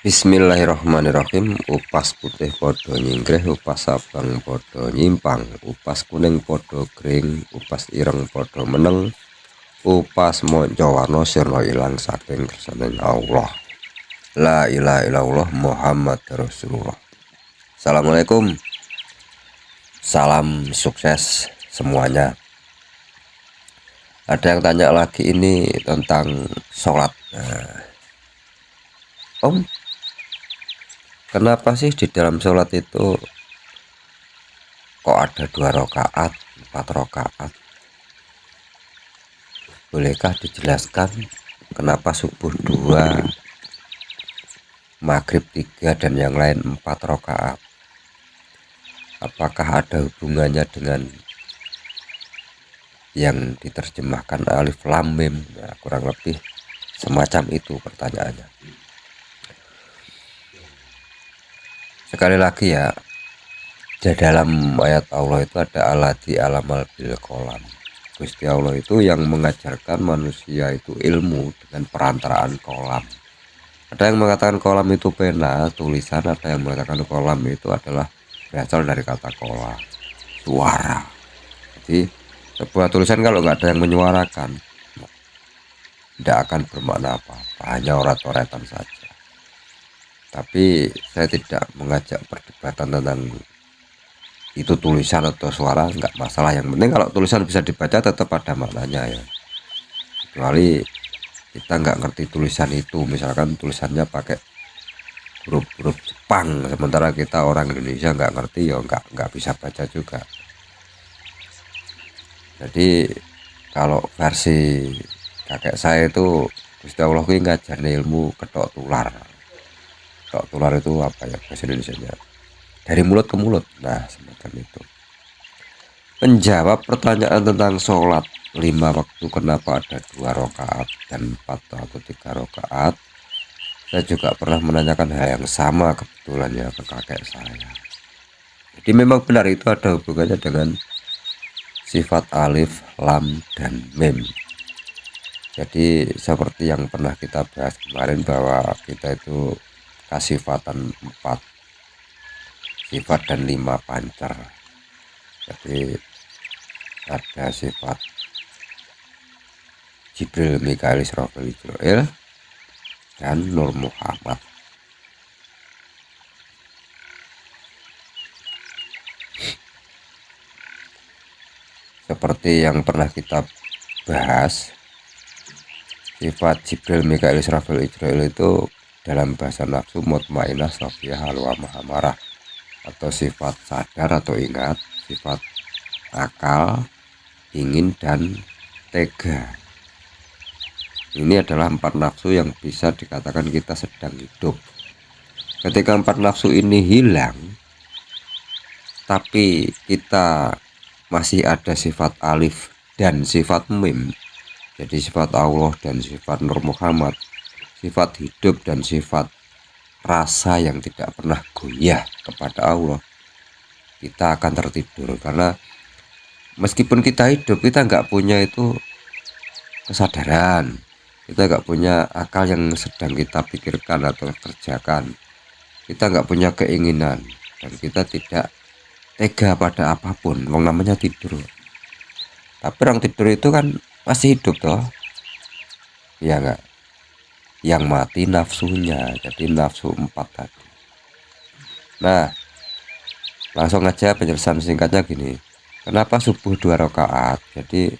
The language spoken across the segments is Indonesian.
Bismillahirrahmanirrahim. Upas putih podo nyinggreh, upas abang podo nyimpang, upas kuning podo kering, upas ireng podo meneng, upas monco warna sirna ilang saking kersaning Allah. La ilaha illallah Muhammad Rasulullah. Assalamualaikum. Salam sukses semuanya. Ada yang tanya lagi ini tentang sholat. Om, kenapa sih di dalam sholat itu kok ada 2 rakaat, 4 rakaat? Bolehkah dijelaskan kenapa subuh 2, maghrib 3, dan yang lain 4 rakaat? Apakah ada hubungannya dengan yang diterjemahkan alif lam mim? Nah, kurang lebih semacam itu pertanyaannya. Sekali lagi ya, di dalam ayat Allah itu ada alladzi alamal bil qalam. Gusti Allah itu yang mengajarkan manusia itu ilmu dengan perantaraan kolam. Ada yang mengatakan kolam itu pena, tulisan. Ada yang mengatakan kolam itu adalah berasal dari kata kola, suara. Jadi sebuah tulisan kalau nggak ada yang menyuarakan, tidak akan bermakna apa-apa, hanya orat-oratan saja. Tapi saya tidak mengajak perdebatan tentang itu tulisan atau suara, nggak masalah. Yang penting kalau tulisan bisa dibaca tetap ada maknanya ya. Kecuali kita nggak ngerti tulisan itu, misalkan tulisannya pakai huruf-huruf Jepang, sementara kita orang Indonesia nggak ngerti, ya nggak bisa baca juga. Jadi kalau versi kakek saya itu, Gusti Allah ini ngajarnya ilmu ketok tular. Ketok tular itu apa ya bahasa Indonesia-nya? Dari mulut ke mulut. Nah, semacam itu. Menjawab pertanyaan tentang sholat 5 waktu, kenapa ada 2 rakaat dan 4 atau 3 rakaat, saya juga pernah menanyakan hal yang sama kebetulan ya ke kakek saya. Jadi memang benar itu ada hubungannya dengan sifat alif, lam, dan mim. Jadi seperti yang pernah kita bahas kemarin bahwa kita itu kasifatan 4 sifat dan 5 pancer. Jadi ada sifat Jibril, Mikail, Israfil, Israel, dan Nur Muhammad. Seperti yang pernah kita bahas, sifat Jibril, Mikail, Israfil, Israel itu dalam bahasa nafsu mutmainah, sofiyah, halwa, maha marah, atau sifat sadar atau ingat, sifat akal, ingin, dan tega. Ini adalah 4 nafsu yang bisa dikatakan kita sedang hidup. Ketika 4 nafsu ini hilang, tapi kita masih ada sifat alif dan sifat mim, jadi sifat Allah dan sifat Nur Muhammad, sifat hidup dan sifat rasa yang tidak pernah goyah kepada Allah, kita akan tertidur. Karena meskipun kita hidup, kita nggak punya itu kesadaran, kita nggak punya akal yang sedang kita pikirkan atau kerjakan, kita nggak punya keinginan, dan kita tidak tega pada apapun. Wong namanya tidur. Tapi orang tidur itu kan masih hidup toh, ya nggak? Yang mati nafsunya, jadi nafsu 4 tadi. Nah, langsung aja penjelasan singkatnya gini. Kenapa subuh 2 rakaat? Jadi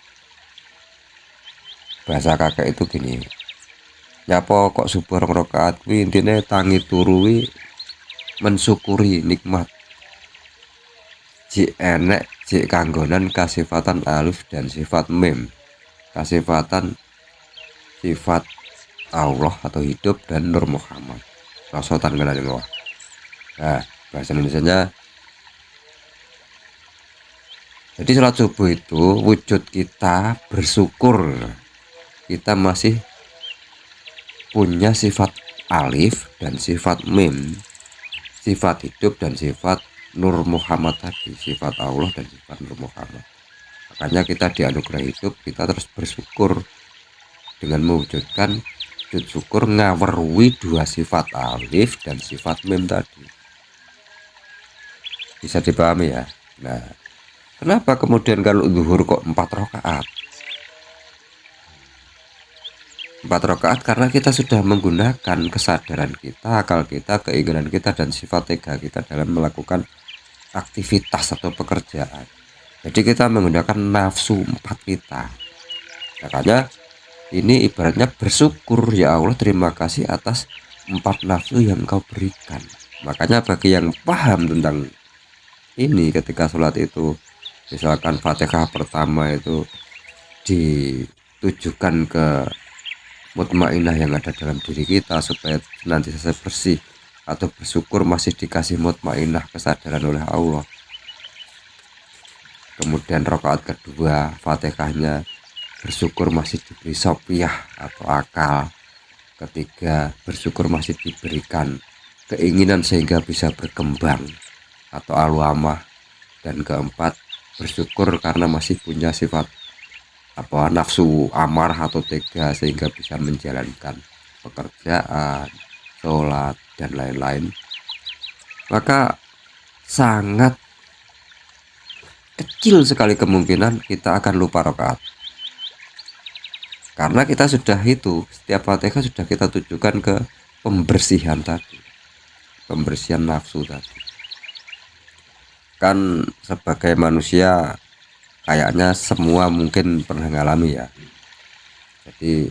bahasa kakek itu gini, nyapa kok subuh 2 rakaat kuwi intine tangi turui mensyukuri nikmat. Jik enek jik kanggonan kasifatan alif dan sifat mim, kasifatan sifat Allah atau hidup dan Nur Muhammad, rasotan kenalin Allah. Nah, bahasa Indonesianya, jadi sholat subuh itu wujud kita bersyukur kita masih punya sifat alif dan sifat mim, sifat hidup dan sifat Nur Muhammad tadi, sifat Allah dan sifat Nur Muhammad. Makanya kita dianugerahi hidup, kita terus bersyukur dengan mewujudkan sujud syukur ngawerui dua sifat alif dan sifat mim tadi. Bisa dipahami ya. Nah, kenapa kemudian kalau zuhur kok 4 rakaat? 4 rakaat karena kita sudah menggunakan kesadaran kita, akal kita, keinginan kita, dan sifat tega kita dalam melakukan aktivitas atau pekerjaan. Jadi kita menggunakan nafsu 4 kita. Makanya ini ibaratnya bersyukur, ya Allah terima kasih atas 4 nafsu yang Engkau berikan. Makanya bagi yang paham tentang ini, ketika sholat itu misalkan Fatihah pertama itu ditujukan ke mutmainah yang ada dalam diri kita supaya nanti selesai bersih, atau bersyukur masih dikasih mutmainah kesadaran oleh Allah. Kemudian rakaat kedua Fatihahnya bersyukur masih diberi sopiah atau akal. Ketiga bersyukur masih diberikan keinginan sehingga bisa berkembang atau alwamah. Dan keempat bersyukur karena masih punya sifat nafsu amarah atau tega sehingga bisa menjalankan pekerjaan, sholat, dan lain-lain. Maka sangat kecil sekali kemungkinan kita akan lupa rakaat, karena kita sudah setiap Fatihah sudah kita tujukan ke pembersihan tadi, pembersihan nafsu tadi. Kan sebagai manusia kayaknya semua mungkin pernah ngalami ya. Jadi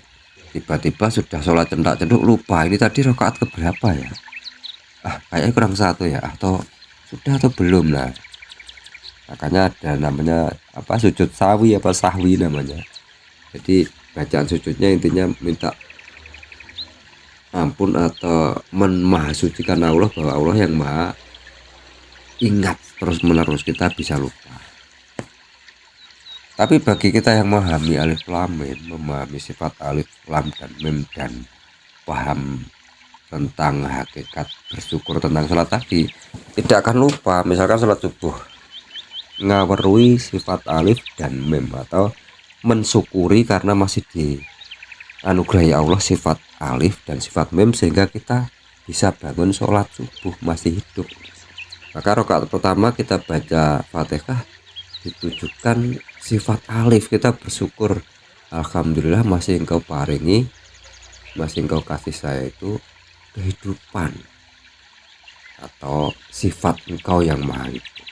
tiba-tiba sudah sholat cendak-cenduk lupa ini tadi rakaat keberapa ya, kayaknya kurang satu ya, atau sudah atau belum. Nah, makanya ada namanya sujud sahwi namanya. Jadi bacaan sujudnya intinya minta ampun atau memahasucikan Allah, bahwa Allah yang maha ingat terus menerus, kita bisa lupa. Tapi bagi kita yang memahami alif lam mim, memahami sifat alif lam dan mim, dan paham tentang hakikat bersyukur tentang sholat tadi, tidak akan lupa. Misalkan sholat subuh ngawerui sifat alif dan mim, atau mensyukuri karena masih dianugerahi Allah sifat alif dan sifat mim sehingga kita bisa bangun sholat subuh masih hidup. Maka rakaat pertama kita baca Fatihah ditujukan sifat alif, kita bersyukur, alhamdulillah masih Engkau paringi, masih Engkau kasih saya itu kehidupan atau sifat Engkau yang maha hidup.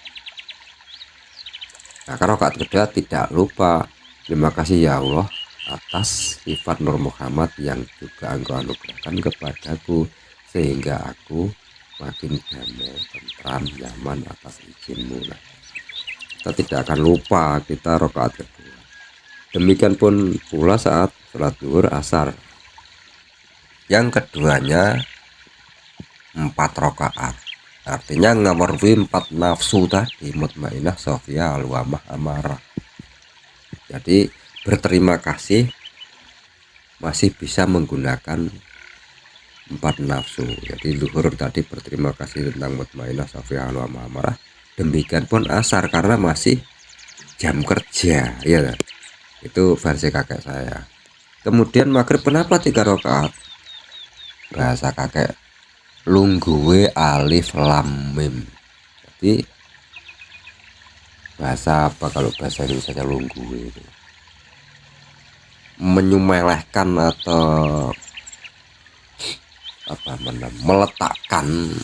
Nah, rakaat kedua tidak lupa, terima kasih ya Allah atas sifat Nur Muhammad yang juga Engkau anugerahkan kepadaku sehingga aku makin damai, tentram, nyaman atas izin-Mu. Nah, kita tidak akan lupa kita rakaat kedua. Demikian pun pula saat sholat zuhur asar, yang keduanya 4 rakaat. Artinya ngawerui 4 nafsu tadi, mutmainah, sofia, alwamah, amarah. Jadi berterima kasih masih bisa menggunakan 4 nafsu. Jadi zuhur tadi berterima kasih tentang mutmainah, sofia, alwamah, amarah. Demikian pun asar karena masih jam kerja, ya. Itu versi kakek saya. Kemudian maghrib kenapa 3 rakaat? Bahasa kakek lungguwe alif lam mim. Jadi bahasa apa kalau bahasa Indonesia lungguwe itu? Menyumelehkan atau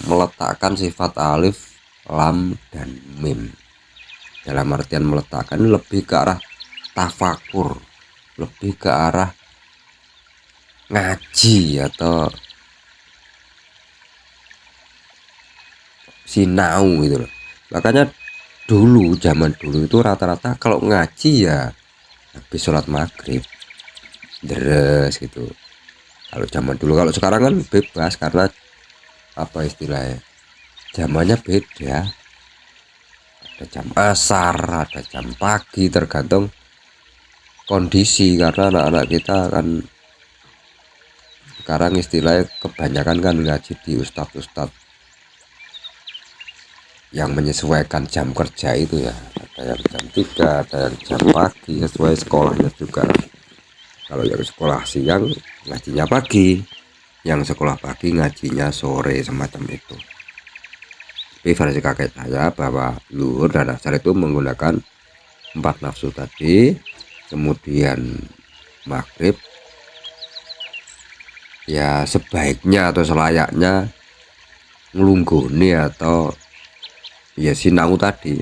meletakkan sifat alif, lam, dan mim. Dalam artian meletakkan ini lebih ke arah tafakur, lebih ke arah ngaji atau sinau gitu loh. Makanya zaman dulu itu rata-rata kalau ngaji ya habis sholat maghrib deres gitu. Kalau zaman dulu, kalau sekarang kan bebas karena istilahnya zamannya beda. Ada jam asar, ada jam pagi, tergantung kondisi. Karena anak-anak kita kan sekarang istilahnya kebanyakan kan ngaji di ustadz-ustadz yang menyesuaikan jam kerja itu ya. Ada yang jam 3, ada yang jam pagi, sesuai sekolahnya juga. Kalau yang sekolah siang ngajinya pagi, yang sekolah pagi ngajinya sore, semacam itu. Tapi versi kakek saya bahwa luhur dan asar itu menggunakan 4 nafsu tadi, kemudian maghrib ya sebaiknya atau selayaknya ngelungguni atau ya sinau tadi,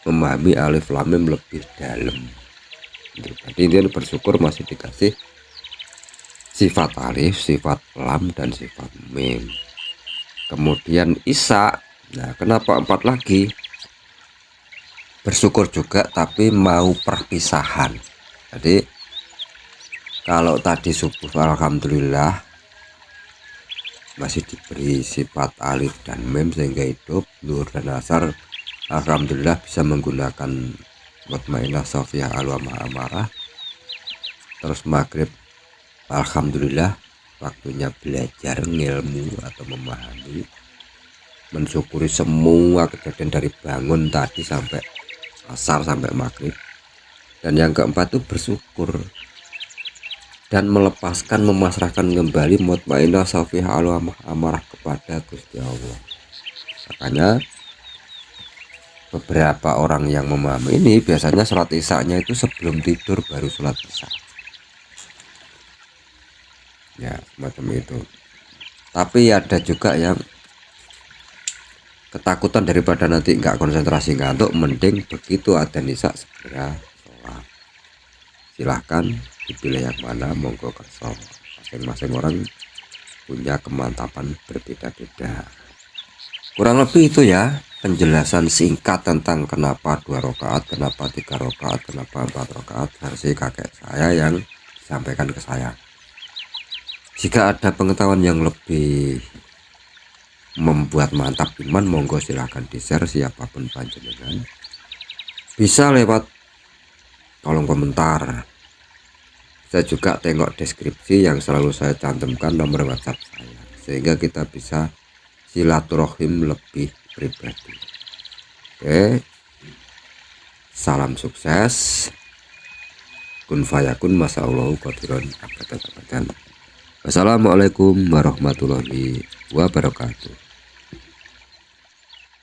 memahami alif lam mim lebih dalam. Jadi dia bersyukur masih dikasih sifat alif, sifat lam, dan sifat mim. Kemudian isya, nah kenapa 4 lagi? Bersyukur juga tapi mau perpisahan. Jadi kalau tadi subuh alhamdulillah masih diberi sifat alif dan mim sehingga hidup, zuhur dan asar alhamdulillah bisa menggunakan mutmainah sofiyah alwamah amarah. Terus maghrib alhamdulillah waktunya belajar ngilmu atau memahami, mensyukuri semua kejadian dari bangun tadi sampai asar sampai maghrib. Dan yang keempat itu bersyukur dan melepaskan, memasrahkan kembali mutmainah sofiyah alwamah amarah kepada Gusti Allah. Makanya beberapa orang yang memahami ini biasanya sholat isya-nya itu sebelum tidur baru sholat isya, ya semacam itu. Tapi ada juga yang ketakutan daripada nanti nggak konsentrasi ngantuk, mending begitu adzan isya segera sholat. Silahkan dipilih yang mana, monggo kerso. Masing-masing orang punya kemantapan berbeda-beda. Kurang lebih itu ya penjelasan singkat tentang kenapa 2 rakaat, kenapa 3 rakaat, kenapa 4 rakaat versi kakek saya yang disampaikan ke saya. Jika ada pengetahuan yang lebih membuat mantap iman, monggo silahkan di-share siapapun panjenengan. Bisa lewat kolom komentar. Saya juga tengok deskripsi yang selalu saya cantumkan nomor WhatsApp saya, sehingga kita bisa silaturahim lebih pribadi. Oke, salam sukses, kun fayakun, masyaallah qadiron abadan. Wassalamualaikum warahmatullahi wabarakatuh.